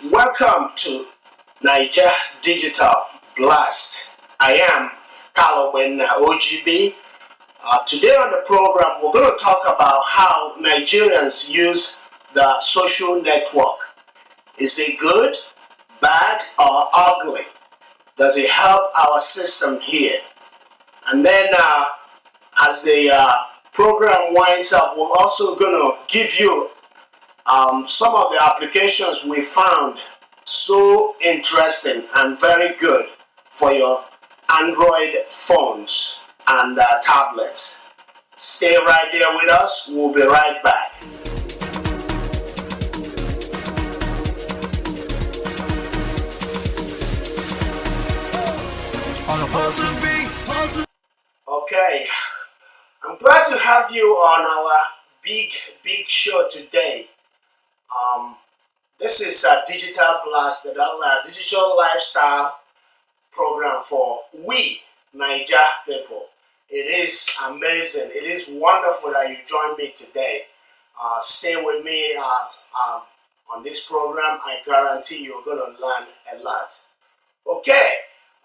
Welcome to Naija Digital Blast. I am Kalobin OGB. Today on the program, we're going to talk about how Nigerians use the social network. Is it good, bad, or ugly? Does it help our system here? And then, as the program winds up, we're also going to give you some of the applications we found so interesting and very good for your Android phones and tablets. Stay right there with us. We'll be right back. Okay, I'm glad to have you on our big show today. This is a Digital Blast, the digital lifestyle program for we Naija people. It is amazing. It is wonderful that you join me today. Stay with me on this program. I guarantee you're going to learn a lot. Okay,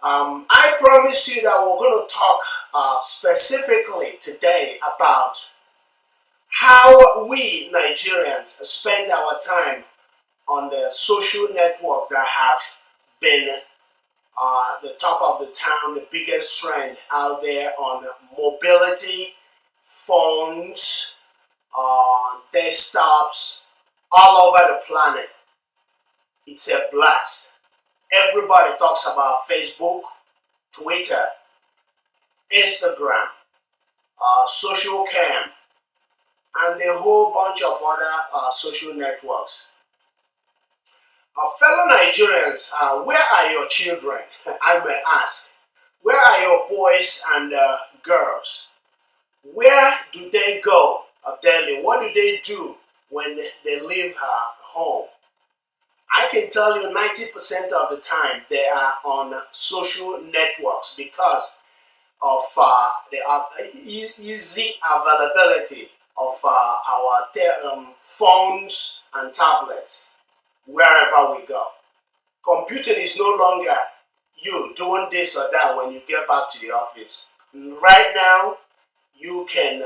I promise you that we're going to talk specifically today about how we Nigerians spend our time on the social network that have been the talk of the town, the biggest trend out there on mobility, phones, desktops, all over the planet. It's a blast. Everybody talks about Facebook, Twitter, Instagram, social cam, and a whole bunch of other social networks. Fellow Nigerians, where are your children? I may ask. Where are your boys and girls? Where do they go daily? What do they do when they leave home? I can tell you 90% of the time they are on social networks because of the easy availability of our phones and tablets wherever we go. Computing is no longer you doing this or that when you get back to the office. Right now, you can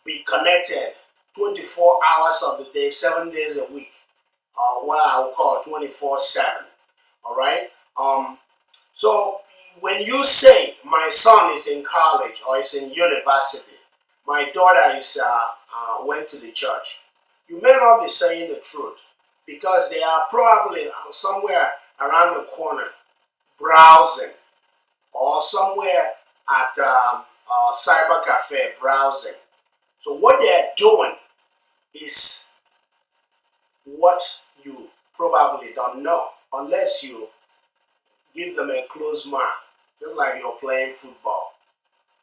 be connected 24 hours of the day, 7 days a week, what I would call 24/7. All right. So when you say my son is in college or is in university, my daughter is went to the church, you may not be saying the truth because they are probably somewhere around the corner browsing or somewhere at cyber cafe browsing. So what they are doing is what you probably don't know unless you give them a close mark, just like you're playing football.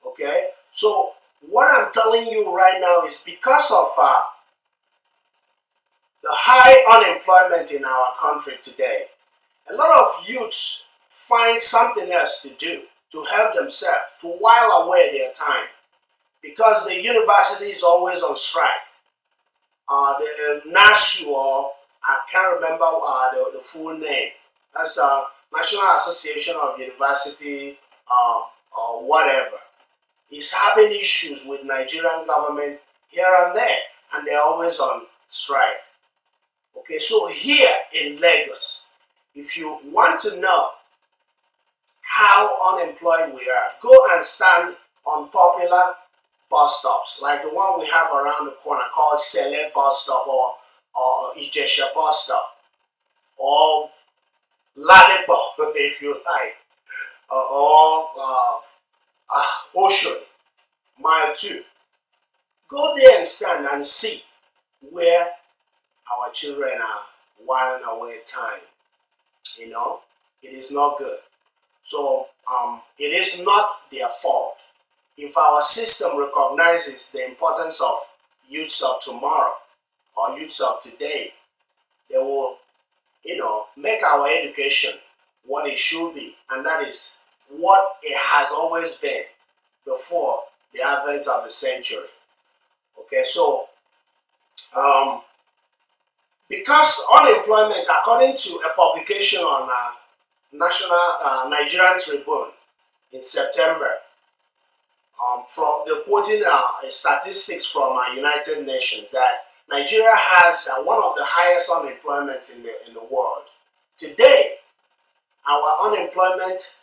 Okay? So what I'm telling you right now is because of the high unemployment in our country today, a lot of youths find something else to do to help themselves, to while away their time, because the university is always on strike. The NASU, or I can't remember the full name, that's National Association of University or whatever, is having issues with Nigerian government here and there, and they're always on strike. Okay, so here in Lagos, if you want to know how unemployed we are, go and stand on popular bus stops, like the one we have around the corner called Sele bus stop or Ijesha bus stop, or Ladepo, if you like, or Ocean, Mile 2. Go there and stand and see where our children are whiling away time. You know, it is not good. So it is not their fault. If our system recognizes the importance of youths of tomorrow or youths of today, they will, make our education what it should be, and that is what it has always been before the advent of the century. Okay, so Because unemployment, according to a publication on National Nigerian Tribune in September, from the quoting statistics from United Nations, that Nigeria has one of the highest unemployments in the world. Today, our unemployment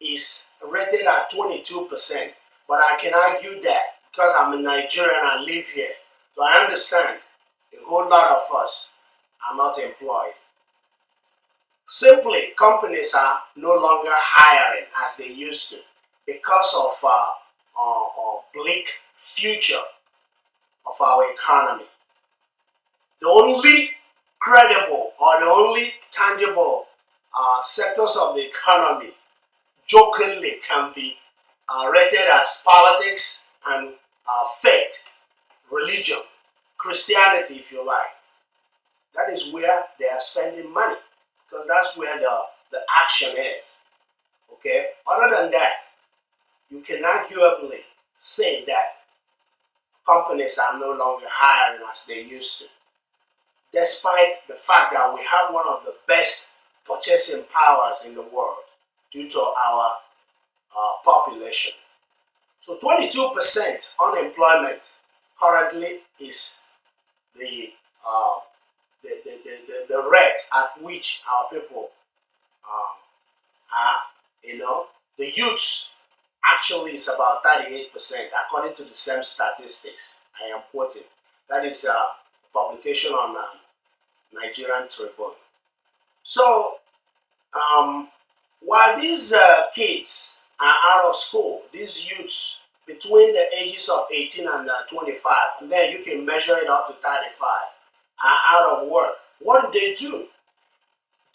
is rated at 22%, but I can argue that because I'm a Nigerian and live here, so I understand a whole lot of us are not employed. Simply, companies are no longer hiring as they used to because of bleak future of our economy. The only credible or the only tangible sectors of the economy jokingly can be rated as politics and faith, religion, Christianity, if you like. That is where they are spending money because that's where the action is. Okay? Other than that, you can arguably say that companies are no longer hiring as they used to, despite the fact that we have one of the best purchasing powers in the world due to our population. So 22% unemployment currently is the, the rate at which our people are, the youths actually is about 38% according to the same statistics I am quoting. That is a publication on Nigerian Tribune. So while these kids are out of school, these youths between the ages of 18 and 25, and then you can measure it up to 35, are out of work, what do?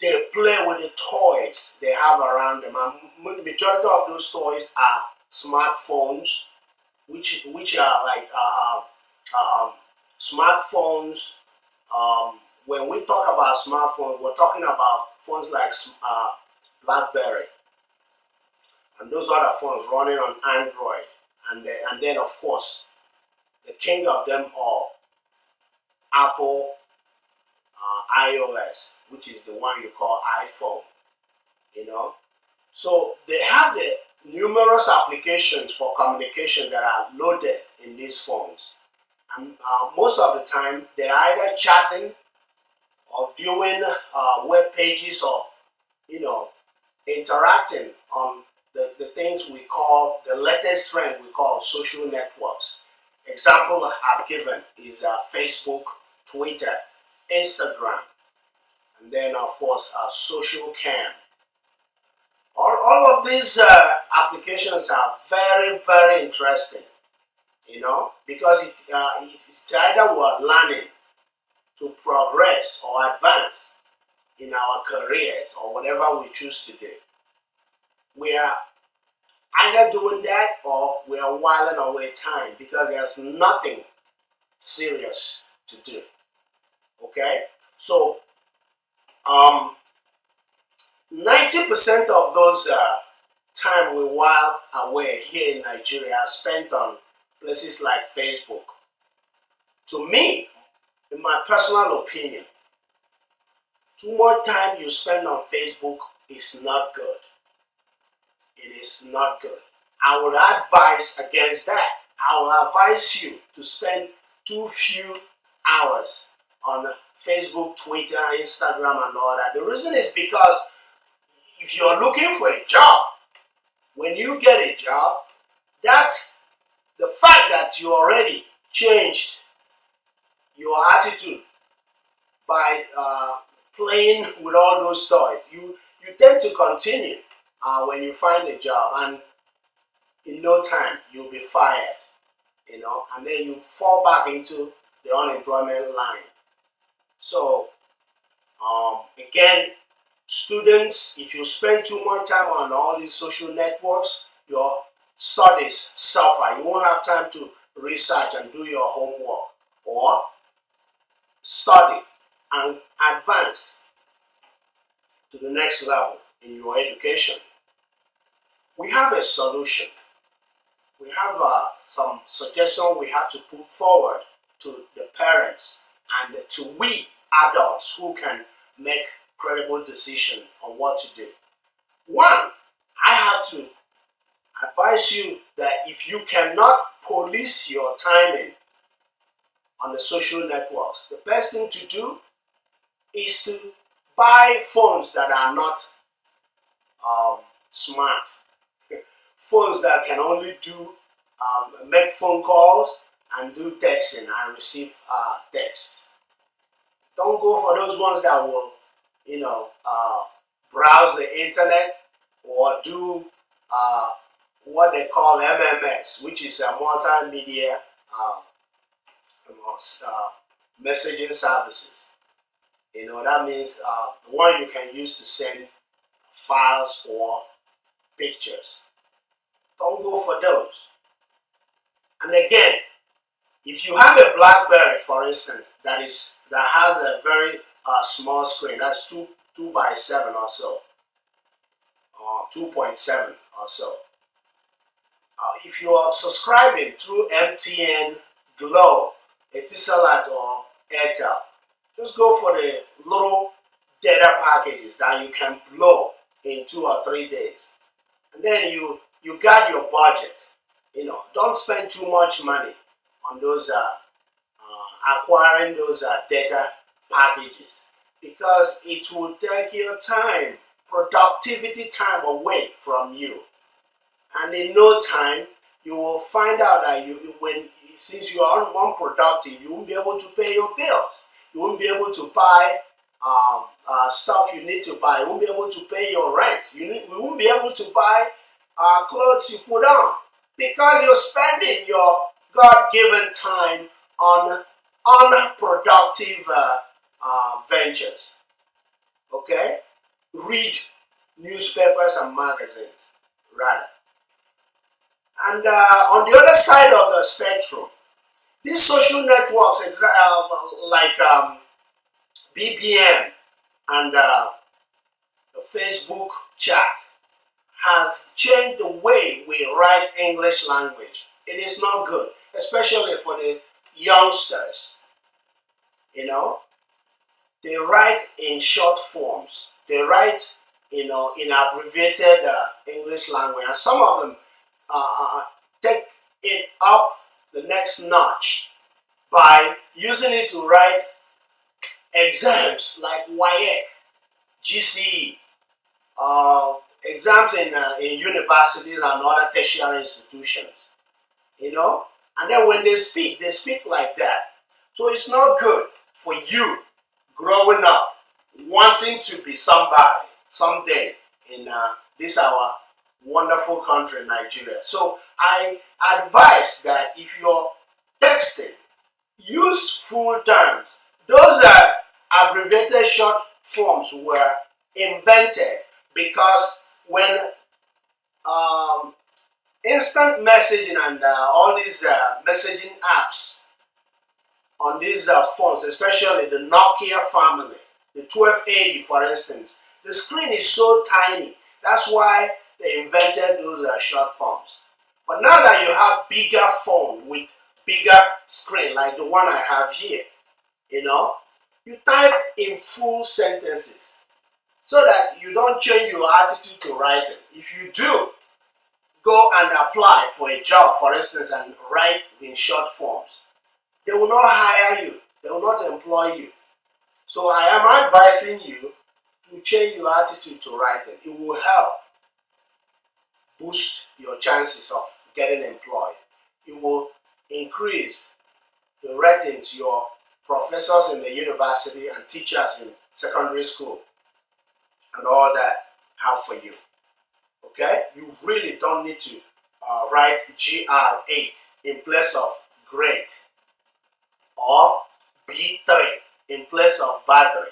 They play with the toys they have around them, and the majority of those toys are smartphones, which are like smartphones. When we talk about smartphones, we're talking about phones like BlackBerry and those other phones running on Android, and then of course the king of them all, Apple iOS, which is the one you call iPhone. So they have the numerous applications for communication that are loaded in these phones, and most of the time they're either chatting or viewing web pages or interacting on the things we call the latest trend we call social networks. Example I've given is Facebook, Twitter, Instagram, and then of course social cam. All of these applications are very, very interesting, because it's either we're learning to progress or advance in our careers or whatever we choose to do. We are either doing that or we are whiling away time because there's nothing serious to do. Okay? So 90% of those time we while away here in Nigeria are spent on places like Facebook. To me, in my personal opinion, too much time you spend on Facebook is not good. It is not good. I would advise against that. I will advise you to spend too few hours on Facebook, Twitter, Instagram, and all that. The reason is because if you're looking for a job, when you get a job, that the fact that you already changed your attitude by playing with all those toys, you tend to continue when you find a job, and in no time you'll be fired, and then you fall back into the unemployment line. So again, students, if you spend too much time on all these social networks, your studies suffer. You won't have time to research and do your homework or study and advance to the next level in your education. We have a solution. We have some suggestion we have to put forward to the parents and to we, adults who can make credible decision on what to do. One, I have to advise you that if you cannot police your timing on the social networks, the best thing to do is to buy phones that are not smart. Phones that can only do make phone calls and do texting and receive texts. Don't go for those ones that will, browse the internet or do what they call MMS, which is a multimedia messaging services. That means the one you can use to send files or pictures. Don't go for those. And again, if you have a BlackBerry, for instance, that has a very small screen, that's 2 by 7 or so, or 2.7 or so. If you are subscribing through MTN, Glow, Etisalat, or Airtel, just go for the little data packages that you can blow in 2 or 3 days. And then you got your budget. Don't spend too much money on those acquiring those data packages, because it will take your time, productivity time away from you. And in no time, you will find out that since you are unproductive, you won't be able to pay your bills. You won't be able to buy stuff you need to buy. You won't be able to pay your rent. You won't be able to buy clothes you put on, because you're spending your God-given time on unproductive ventures. Okay? Read newspapers and magazines, rather. And on the other side of the spectrum, these social networks, like BBM and the Facebook chat, has changed the way we write English language. It is not good, especially for the youngsters. They write in short forms. They write, in abbreviated English language, and some of them take it up the next notch by using it to write exams like WAEC, GCE, exams in universities and other tertiary institutions. And then when they speak like that. So it's not good for you growing up wanting to be somebody someday in this our wonderful country, Nigeria. So I advise that if you're texting, use full terms. Those abbreviated short forms were invented because when instant messaging and all these messaging apps on these phones, especially the Nokia family, the 1280 for instance, the screen is so tiny. That's why they invented those short forms. But now that you have bigger phone with bigger screen like the one I have here, you type in full sentences so that you don't change your attitude to writing. If you do, go and apply for a job, for instance, and write in short forms, they will not hire you. They will not employ you. So I am advising you to change your attitude to writing. It will help boost your chances of getting employed. It will increase the ratings your professors in the university and teachers in secondary school and all that have for you. Okay? You really don't need to write GR8 in place of great, or B3 in place of battery.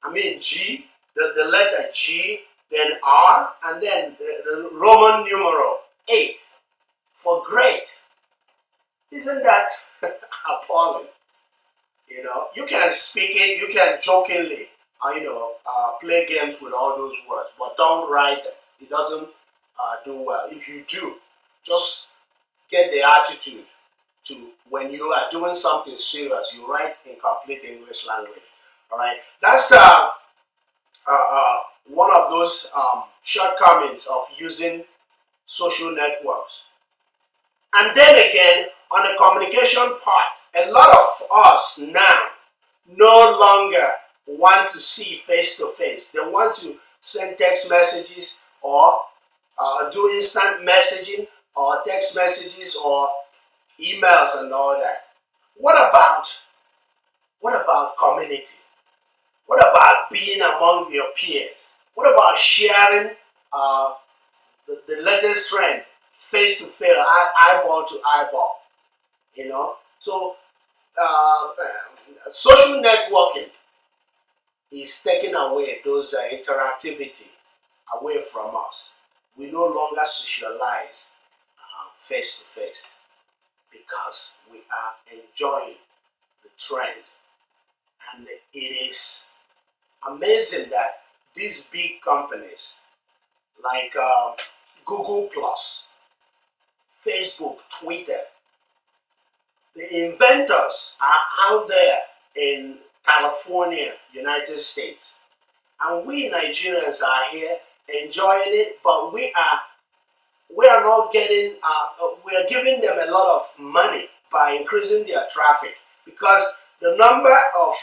I mean G, the letter G, then R, and then the Roman numeral 8 for great. Isn't that appalling? You can speak it, you can jokingly, play games with all those words, but don't write them. It doesn't do well. If you do, just get the attitude to when you are doing something serious, you write in complete English language. All right, that's one of those shortcomings of using social networks. And then again, on the communication part, a lot of us now no longer want to see face to face. They want to send text messages or do instant messaging or text messages or emails and all that. What about community? What about being among your peers? What about sharing uh, the latest trend face to face, eyeball to eyeball? You know, so social networking is taking away those interactivity away from us. We no longer socialize face to face because we are enjoying the trend, and it is amazing that these big companies like Google Plus, Facebook, Twitter, the inventors are out there in California, United States, and we Nigerians are here enjoying it, but we are not getting. We are giving them a lot of money by increasing their traffic because the number of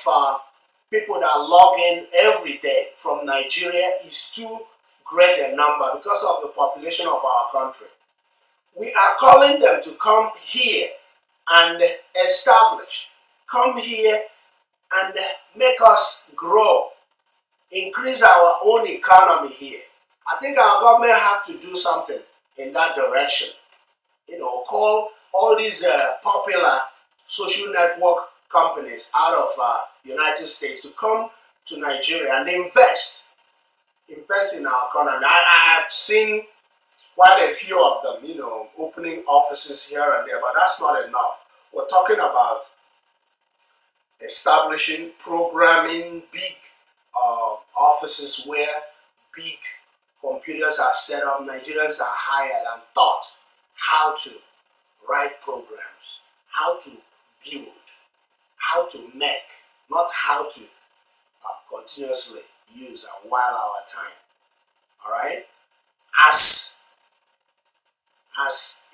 people that log in every day from Nigeria is too great a number because of the population of our country. We are calling them to come here and establish, come here and make us grow, increase our own economy here. I think our government have to do something in that direction. You know, call all these popular social network companies out of United States to come to Nigeria and invest in our economy. I have seen quite a few of them, you know, opening offices here and there, but that's not enough. We're talking about establishing, programming big offices where big computers are set up. Nigerians are hired and taught how to write programs, how to build, how to make, not how to continuously use and while our time. All right, as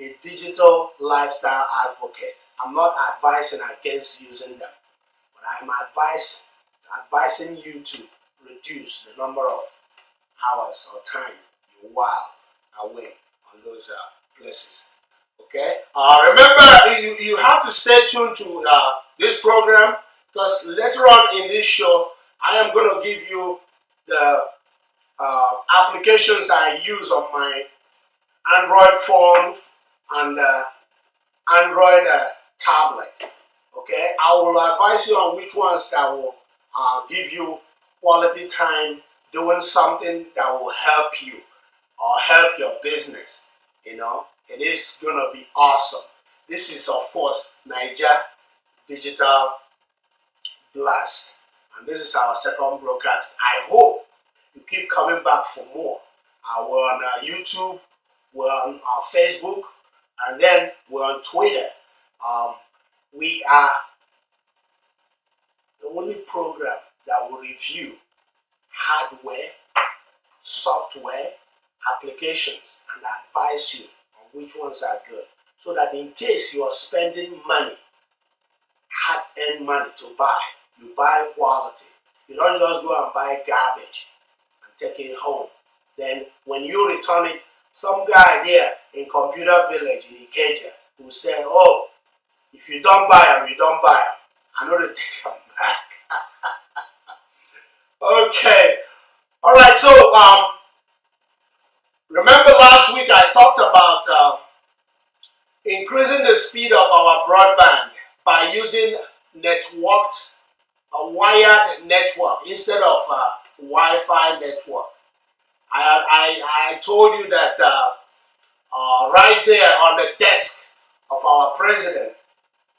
a digital lifestyle advocate, I'm not advising against using them, but I'm advising you to reduce the number of hours or time you while away on those places. Okay. Remember, you have to stay tuned to this program because later on in this show, I am going to give you the applications I use on my Android phone and Android tablet. Okay, I will advise you on which ones that will give you quality time doing something that will help you or help your business. You know, it is gonna be awesome. This is of course Naija Digital Blast, and this is our second broadcast. I hope you keep coming back for more. We're on YouTube, we're on Facebook, and then we're on Twitter. We are the only program that will review hardware, software, applications, and advise you on which ones are good. So that in case you are spending money, hard-earned money to buy, you buy quality. You don't just go and buy garbage and take it home. Then when you return it, some guy there in Computer Village in Ikeja will say, oh, if you don't buy them, you don't buy them. I know they take them back. Okay. All right. So remember last week I talked about increasing the speed of our broadband by using networked, a wired network instead of Wi-Fi network. I told you that right there on the desk of our president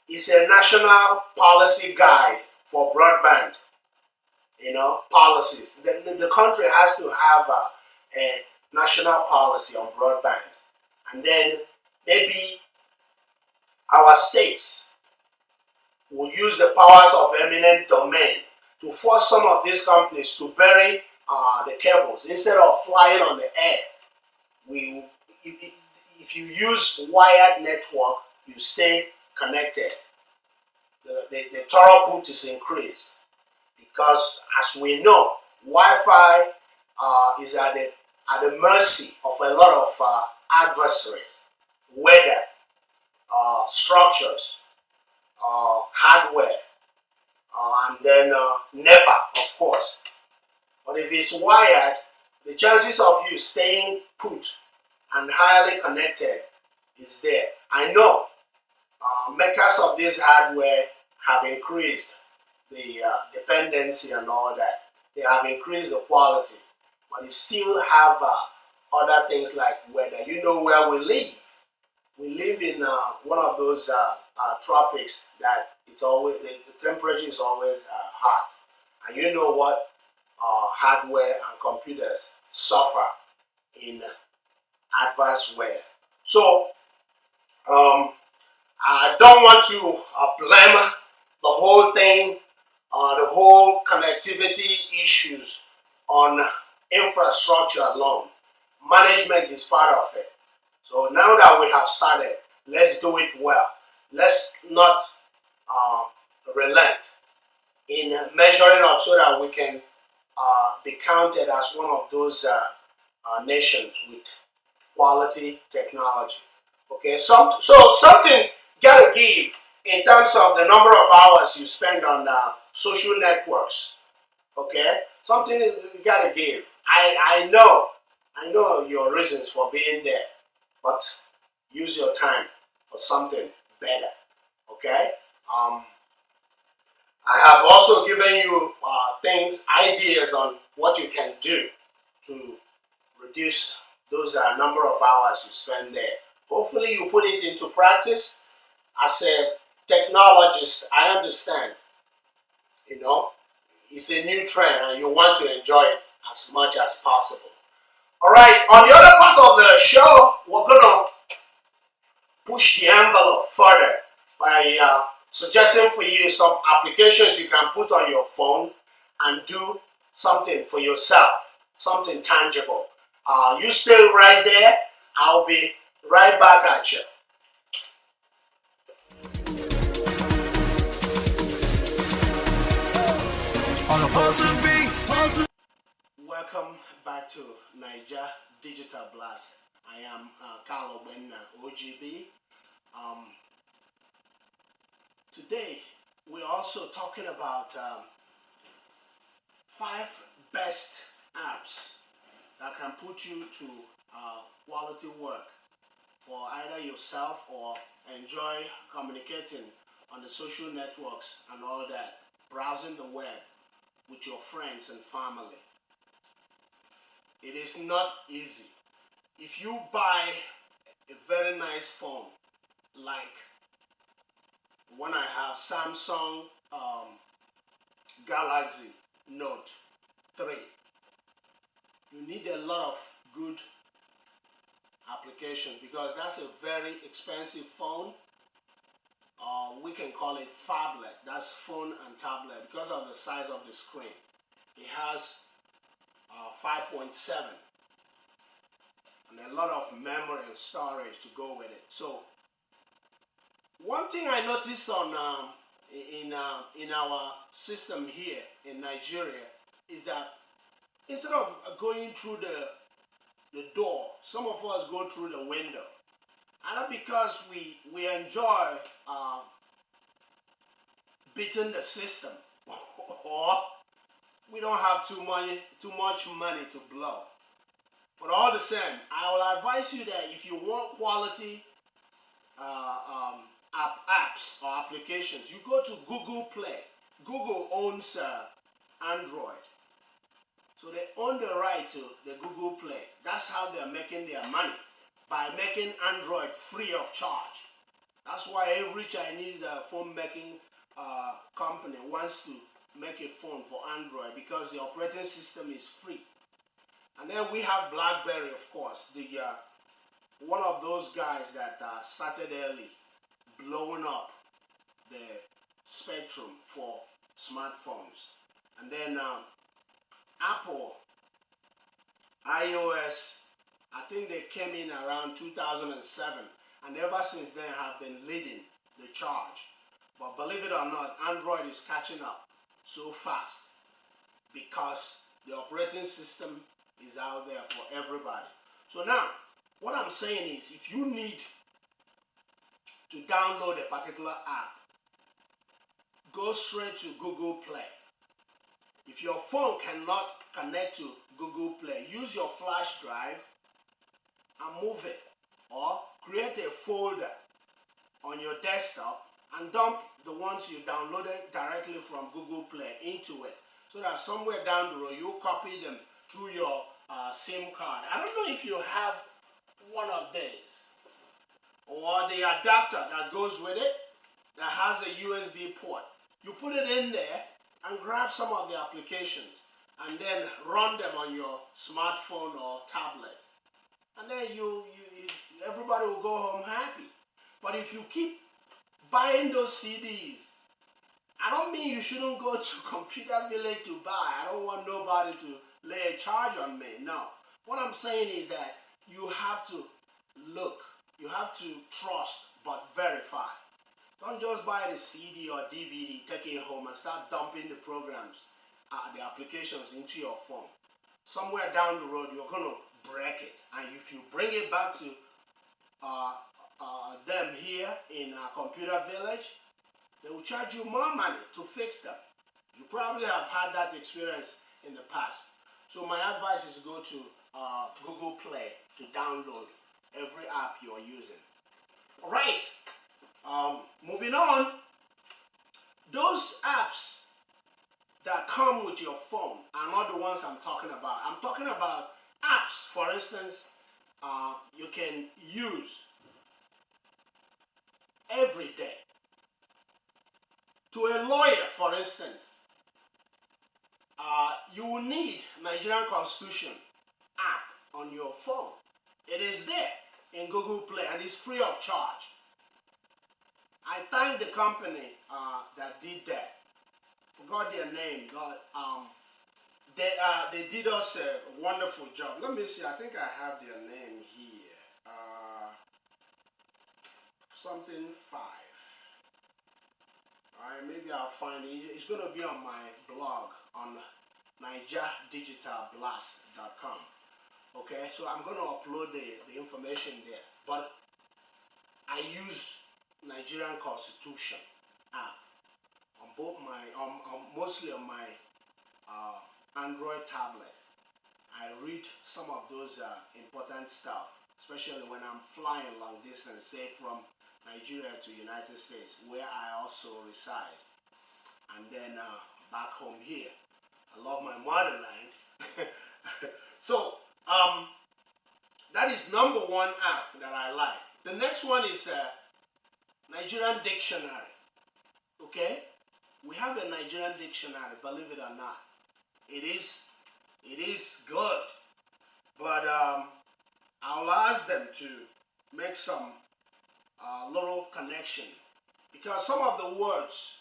is a national policy guide for broadband. You know, policies. The country has to have a national policy on broadband, and then maybe our states will use the powers of eminent domain to force some of these companies to bury the cables instead of flying on the air. We, if you use wired network, you stay connected. The throughput is increased because, as we know, Wi-Fi is at the mercy of a lot of adversaries, weather, structures, hardware, and then NEPA, of course. But if it's wired, the chances of you staying put and highly connected is there. I know makers of this hardware have increased the dependency and all that. They have increased the quality, but they still have other things like weather. You know where we live. We live in one of those tropics that it's always the temperature is always hot, and you know what hardware and computers suffer in adverse weather. So I don't want to blame the whole thing, the whole connectivity issues on infrastructure alone. Management is part of it. So now that we have started, let's do it well. Let's not relent in measuring up so that we can be counted as one of those nations with quality technology. Okay, so something gotta give in terms of the number of hours you spend on social networks. Okay, something you gotta give. I know your reasons for being there, but use your time for something better. Okay. I have also given you ideas on what you can do to reduce those number of hours you spend there. Hopefully you put it into practice. As a technologist, I understand, it's a new trend and you want to enjoy it as much as possible. All right, on the other part of the show, we're going to push the envelope further by suggesting for you some applications you can put on your phone and do something for yourself, something tangible. You stay right there. I'll be right back at you. Welcome back to Naija Digital Blast. I am Carlo Benna, OGB. Today, we're also talking about 5 best apps that can put you to quality work for either yourself or enjoy communicating on the social networks and all that, browsing the web with your friends and family. It is not easy. If you buy a very nice phone, like when I have Samsung Galaxy Note 3, you need a lot of good application because that's a very expensive phone. We can call it phablet. That's phone and tablet because of the size of the screen. It has 5.7 and a lot of memory and storage to go with it. So one thing I noticed on in our system here in Nigeria is that instead of going through the door, some of us go through the window. And not because we enjoy beating the system or we don't have too much money to blow. But all the same, I will advise you that if you want quality apps or applications, you go to Google Play. Google owns Android. So they own the right to the Google Play. That's how they're making their money, by making Android free of charge. That's why every Chinese phone making company wants to make a phone for Android, because the operating system is free. And then we have BlackBerry, of course, the one of those guys that started early, blowing up the spectrum for smartphones. And then Apple, iOS, I think they came in around 2007, and ever since then have been leading the charge. But believe it or not, Android is catching up so fast because the operating system is out there for everybody. So now, what I'm saying is, if you need to download a particular app, go straight to Google Play. If your phone cannot connect to Google Play, use your flash drive and move it, or create a folder on your desktop and dump the ones you downloaded directly from Google Play into it, so that somewhere down the road you copy them through your SIM card. I don't know if you have one of these, or the adapter that goes with it that has a USB port. You put it in there and grab some of the applications and then run them on your smartphone or tablet, and then everybody will go home happy. But if you keep buying those CDs, I don't mean you shouldn't go to Computer Village to buy. I don't want nobody to lay a charge on me. No. What I'm saying is that you have to look, you have to trust but verify. Don't just buy the CD or DVD, take it home and start dumping the programs, the applications into your phone. Somewhere down the road, you're going to break it. And if you bring it back to them here in Computer Village, they will charge you more money to fix them. You probably have had that experience in the past. So my advice is to go to Google Play to download every app you're using. All right. Moving on, those apps that come with your phone are not the ones I'm talking about. I'm talking about apps, for instance, you can use every day. To a lawyer, for instance, you will need Nigerian Constitution app on your phone. It is there in Google Play and it's free of charge. I thank the company that did that. Forgot their name, but they did us a wonderful job. Let me see, I think I have their name here. Something 5. Alright, maybe I'll find it. It's going to be on my blog on Naija Digital Blast.com. Okay, so I'm going to upload the information there. But I use Nigerian Constitution app on both my, mostly on my Android tablet. I read some of those important stuff, especially when I'm flying long distance, say from Nigeria to United States, where I also reside, and then back home here. I love my motherland. So that is number one app that I like. The next one is Nigerian Dictionary. Okay, we have a Nigerian dictionary, believe it or not. It is good, but I'll ask them to make some little connection, because some of the words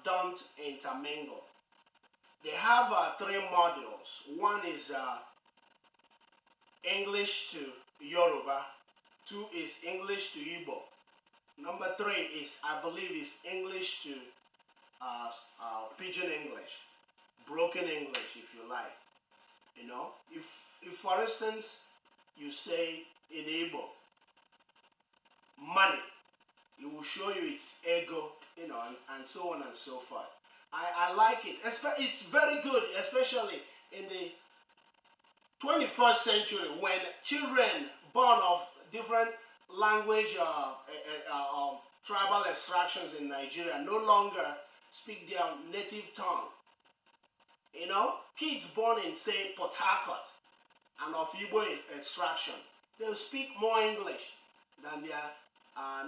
don't intermingle. They have 3 modules. One is English to Yoruba, 2 is English to Igbo, number 3 is, I believe, is English to Pidgin English, broken English, if you like. You know, if for instance you say in Igbo money, it will show you its ego, you know, and so on and so forth. I like it. It's very good, especially in the 21st century, when children born of different language tribal extractions in Nigeria no longer speak their native tongue. You know, kids born in, say, Port Harcourt and of Igbo extraction, they'll speak more English than their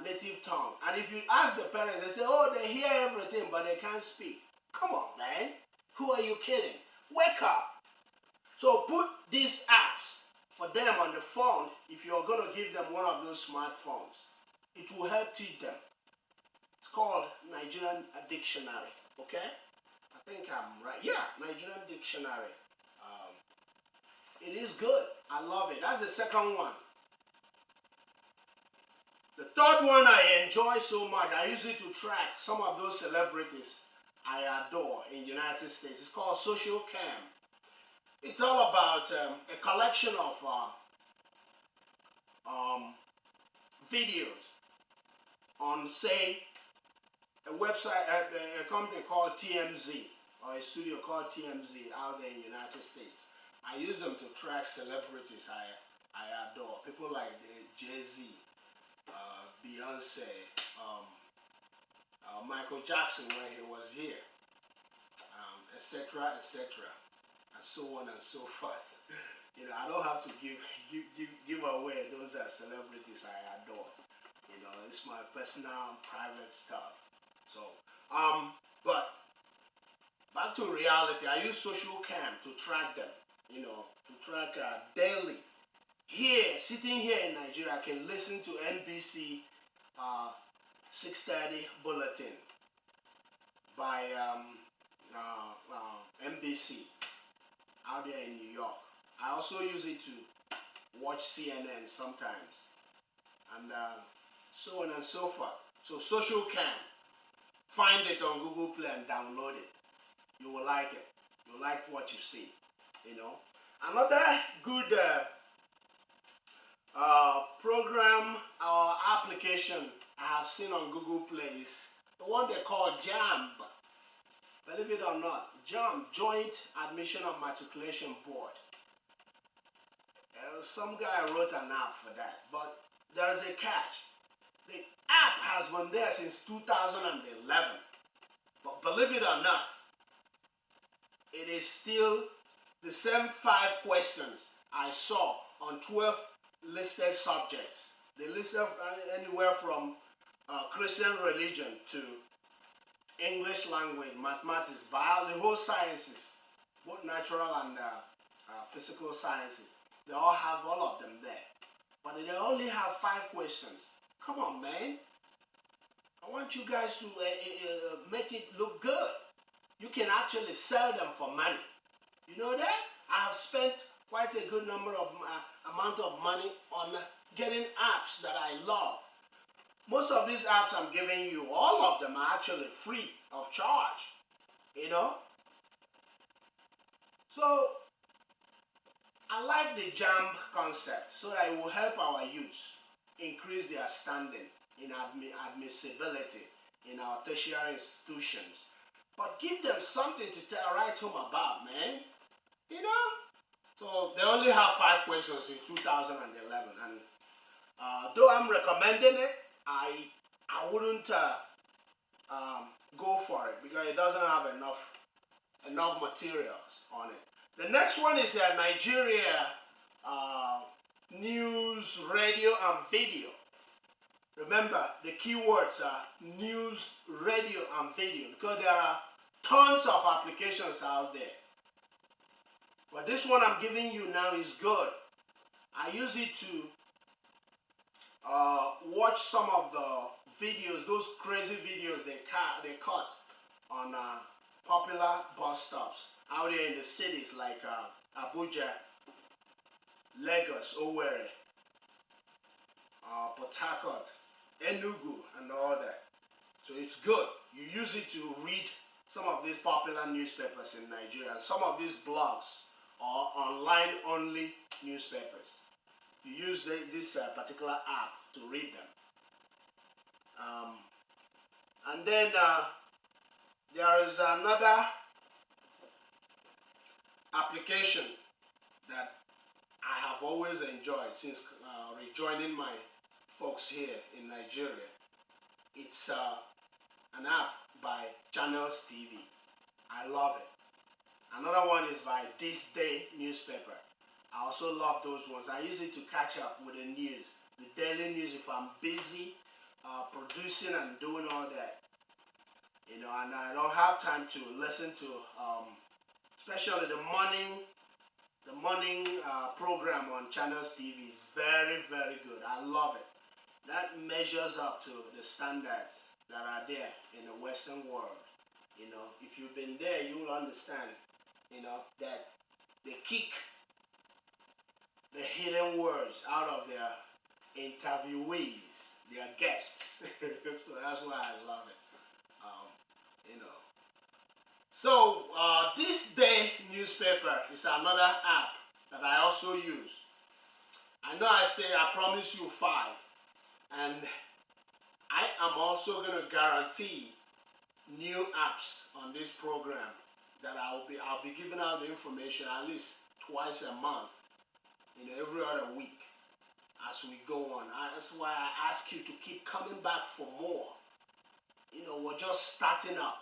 native tongue. And if you ask the parents, they say, oh, they hear everything, but they can't speak. Come on, man. Who are you kidding? Wake up. So put these apps for them on the phone. If you're going to give them one of those smartphones, it will help teach them. It's called Nigerian Dictionary, okay? I I think I'm right. Yeah, Nigerian dictionary. Um, it is good. I love it. That's the second one. The third one I enjoy so much. I use it to track some of those celebrities I adore in the United States. It's called Social Cam. It's all about a collection of um, videos on, say, a website, a company called TMZ, or a studio called TMZ out there in the United States. I use them to track celebrities I adore. People like Jay-Z, Beyonce, Michael Jackson when he was here, etc., etc., and so on and so forth. You know, I don't have to give away those celebrities I adore. You know, it's my personal, private stuff. So, but back to reality. I use Social Cam to track them. You know, to track daily. Here, sitting here in Nigeria, I can listen to NBC 6:30 bulletin by NBC out there in New York. I also use it to watch CNN sometimes, and so on and so forth. So Social Cam, find it on Google Play and download it. You will like it. You'll like what you see. You know, another good program or application I have seen on Google Play is the one they call JAMB. Believe it or not, JAMB, Joint Admission and Matriculation Board. Some guy wrote an app for that, but there's a catch. The app has been there since 2011, but believe it or not, it is still the same 5 questions I saw on 12 listed subjects. They listed anywhere from Christian religion to English language, mathematics, biology, the whole sciences, both natural and physical sciences. They all have all of them there. But they only have 5 questions. Come on, man. I want you guys to make it look good. You can actually sell them for money. You know that? I have spent quite a good number of amount of money on getting apps that I love. Most of these apps I'm giving you, all of them are actually free of charge. You know? So, I like the JAMB concept so that it will help our youth increase their standing in admissibility in our tertiary institutions. But give them something to write home about, man. You know? So they only have 5 questions in 2011, and though I'm recommending it, I wouldn't go for it because it doesn't have enough materials on it. The next one is Nigeria news, radio, and video. Remember, the keywords are news, radio, and video because there are tons of applications out there. But this one I'm giving you now is good. I use it to watch some of the videos, those crazy videos they cut on popular bus stops out there in the cities like Abuja, Lagos, Owerri, Port Harcourt, Enugu, and all that. So it's good. You use it to read some of these popular newspapers in Nigeria. Some of these blogs are online only newspapers. You use this particular app to read them. And then there is another application that I have always enjoyed since rejoining my folks here in Nigeria. It's an app by Channels TV. I love it. Another one is by This Day newspaper. I also love those ones. I use it to catch up with the news, the daily news if I'm busy producing and doing all that. You know, and I don't have time to listen to, especially the morning program on Channels TV is very, very good. I love it. That measures up to the standards that are there in the Western world. You know, if you've been there, you will understand, you know, that they kick the hidden words out of their interviewees, their guests. So that's why I love it. You know. So this day newspaper is another app that I also use. I know I say I promise you 5, and I am also going to guarantee new apps on this program that I'll be giving out the information at least twice a month, you know, every other week as we go on. That's why I ask you to keep coming back for more. You know, we're just starting up,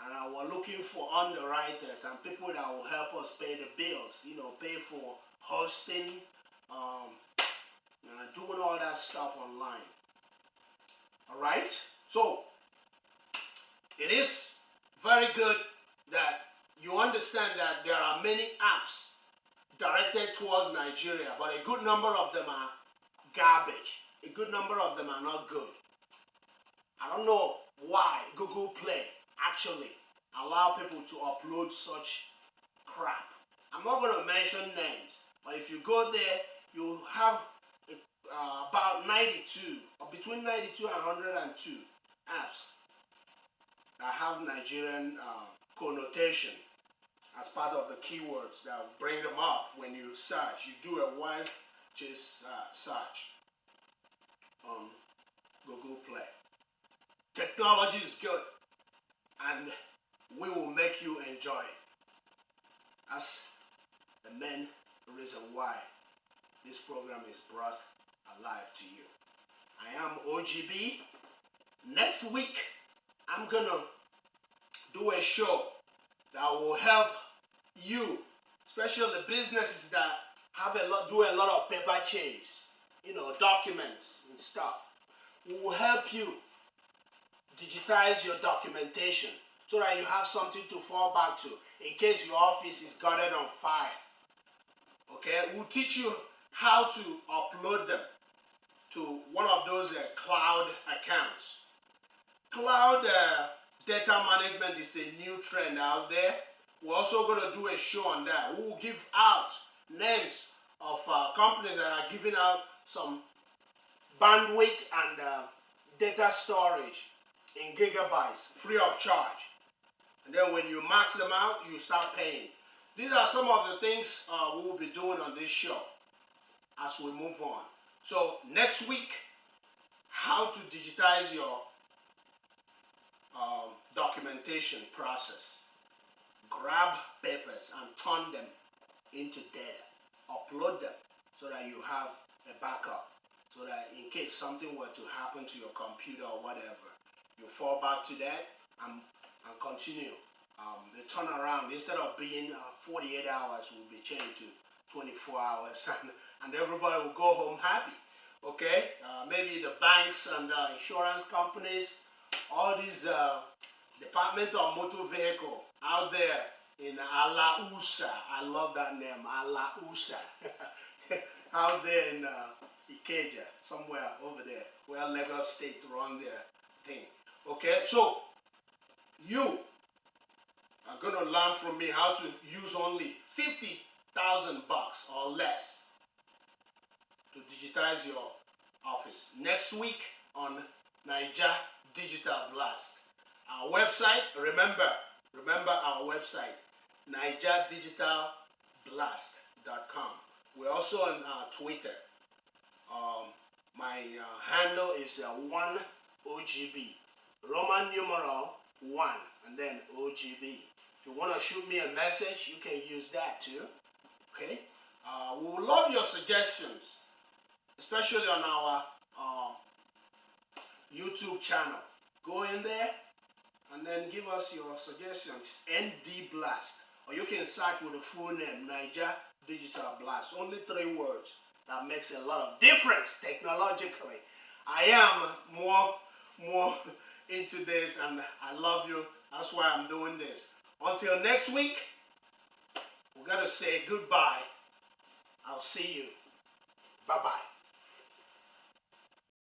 and we're looking for underwriters and people that will help us pay the bills, you know, pay for hosting, doing all that stuff online. All right? So, it is very good that you understand that there are many apps directed towards Nigeria, but a good number of them are garbage. A good number of them are not good. I don't know why Google Play actually allow people to upload such crap. I'm not going to mention names, but if you go there, you have about 92, or between 92 and 102 apps that have Nigerian connotation as part of the keywords that bring them up when you search. You do a wife chase search on Google Play. Technology is good, and we will make you enjoy it. That's the main reason why this program is brought alive to you. I am OGB. Next week, I'm gonna do a show that will help you, especially the businesses that do a lot of paper chase, you know, documents and stuff. We will help you digitize your documentation so that you have something to fall back to in case your office is gutted on fire. Okay, we'll teach you how to upload them to one of those cloud accounts. Cloud data management is a new trend out there. We're also going to do a show on that. We will give out names of companies that are giving out some bandwidth and data storage in gigabytes free of charge. And then when you max them out, you start paying. These are some of the things we will be doing on this show as we move on. So next week, how to digitize your documentation process. Grab papers and turn them into data. Upload them so that you have a backup. So that in case something were to happen to your computer or whatever, you fall back to that and continue. The turnaround, instead of being 48 hours, will be changed to 24 hours and everybody will go home happy. Okay? Maybe the banks and insurance companies, all these Department of Motor Vehicle out there in Alausa. I love that name, Alausa. Out there in Ikeja, somewhere over there, where Lagos State run their thing. Okay, so you are going to learn from me how to use only 50,000 bucks or less to digitize your office. Next week on Naija Digital Blast. Our website, remember our website, NaijaDigitalBlast.com. We're also on Twitter. My handle is 1OGB, Roman numeral 1, and then OGB. If you want to shoot me a message, you can use that too. Okay? We would love your suggestions, especially on our YouTube channel. Go in there and then give us your suggestions. ND Blast, or you can search with the full name, Naija Digital Blast. Only 3 words. That makes a lot of difference technologically. I am more into this, and I love you. That's why I'm doing this. Until next week, we're gonna say goodbye. I'll see you. Bye-bye.